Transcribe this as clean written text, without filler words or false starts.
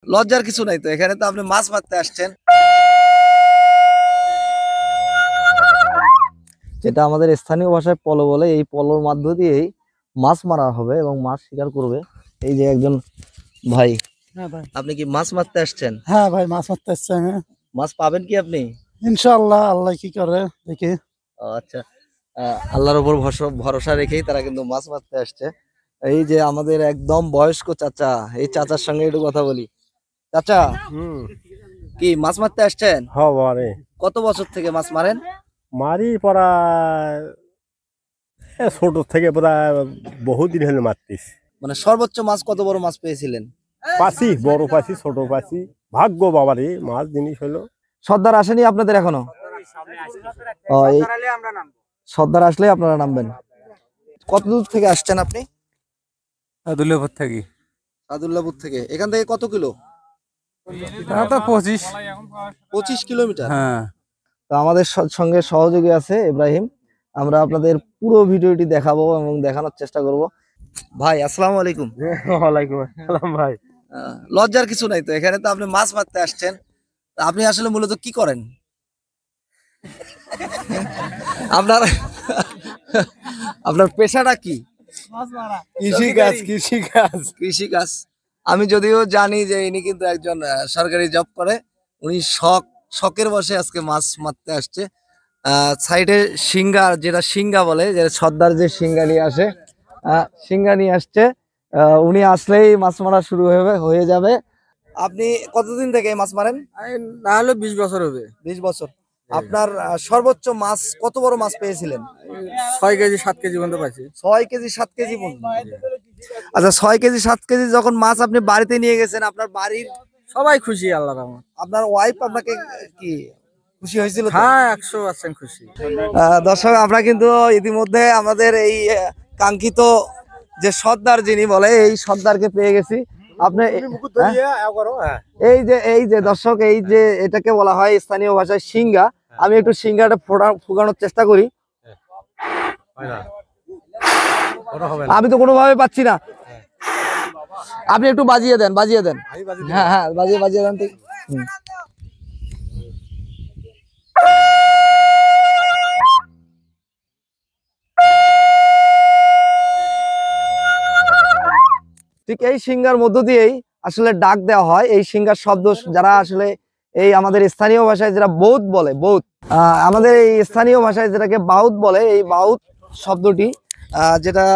লজ্জার কিছু নাই তো, এখানে তো আপনি মাছ মারতে আসছেন। যেটা আমাদের স্থানীয় ভাষায় পলো বলে, এই পলোর মাধ্য দিয়েই মাছ মারা হবে এবং মাছ শিকার করবে। এই যে একজন ভাই, হ্যাঁ ভাই। আপনি কি মাছ মারতে আসছেন? হ্যাঁ ভাই, মাছ মারতে আসছি আমি। মাছ পাবেন কি আপনি? ইনশাআল্লাহ, আল্লাহ কি করে দেখি। ও আচ্ছা, আল্লাহর উপর ভরসা রেখেই তারা কিন্তু মাছ মারতে আসছে। এই যে আমাদের একদম বয়স্ক চাচা, এই চাচার সঙ্গে একটু কথা বলি। চাচা, কি মাছ মারতে আসছেন? হবারে কত বছর থেকে মাছ মারেন? মারি প্রায় ছোট থেকে প্রায় বহুদিন হলো মারতিস। মানে সর্বোচ্চ মাছ কত বড় মাছ পেয়েছিলেন? পাছি, বড় পাছি, ছোট পাছি, ভাগ্য বাবারে মাছ জিনিস হলো। সর্দার আসেনি আপনাদের এখনো? সর্দার আসলে আপনারা নামবেন। কত দূর থেকে আসছেন আপনি? আদুল্লাপুর থেকে। আদুল্লাপুর থেকে। এখান থেকে কত কিলো? 25 কিলোমিটার। হ্যাঁ। তো আমাদের সঙ্গে সহযোগী আছে ইব্রাহিম। আমরা আপনাদের পুরো ভিডিওটি দেখাবো এবং দেখানোর চেষ্টা করব। ভাই আসসালামু আলাইকুম। ওয়ালাইকুম আসসালাম ভাই। লজ্জার কিছু নাই তো, এখানে তো আপনি মাছ মারতে আসছেন। তা আপনি আসলে মূলত কি করেন? আপনার আপনার পেশাটা কি? কৃষিকাজ। আমি যদিও জানি যে ইনি কিন্তু একজন সরকারি জব করে, উনি শখের বসে আজকে মাছ মারতে আসছে। সাইডে শিঙ্গা, যেটা শিঙ্গা বলে, যে সর্দার যে শিঙ্গা নিয়ে আসে, শিঙ্গা নিয়ে আসছে। উনি আসলেই মাছ মারা শুরু হয়ে যাবে। আপনি কতদিন থেকে মাছ মারেন? না হলে 20 বছর হবে। 20 বছর। আপনার সর্বোচ্চ মাছ কত বড় মাছ পেয়েছিলেন? 6 কেজি 7 কেজি পর্যন্ত পাইছি। 6 কেজি 7 কেজি পর্যন্ত। আচ্ছা, 6 কেজি 7 কেজি যখন মাছ আপনি বাড়িতে নিয়ে গেছেন, আপনার বাড়ির সবাই খুশি, আল্লাহর রহমত। আপনার ওয়াইফ আপনাকে কি খুশি হয়েছিল? হ্যাঁ, 100% খুশি। দর্শক, আমরা কিন্তু ইতিমধ্যে আমাদের এই কাঙ্ক্ষিত যে সর্দার যিনি বলে, এই সর্দারকে পেয়ে গেছি। আপনি এই যে দর্শক, এই যে এটাকে বলা হয় স্থানীয় ভাষায় শিঙ্গা। আমি একটু শিঙ্গাটা ফুগানোর চেষ্টা করি। আমি তো কোনোভাবে পাচ্ছি না। আপনি একটু বাজিয়ে দেন। হ্যাঁ হ্যাঁ, বাজিয়ে দেন। ঠিক এই সিঙ্গার মধ্য দিয়েই আসলে ডাক দেওয়া হয়। এই সিঙ্গার শব্দ যারা আসলে এই আমাদের স্থানীয় ভাষায় যেটা বৌদ্ধ বলে, আমাদের এই স্থানীয় ভাষায় যেটাকে বাউত বলে, এই বাউত শব্দটি যেটা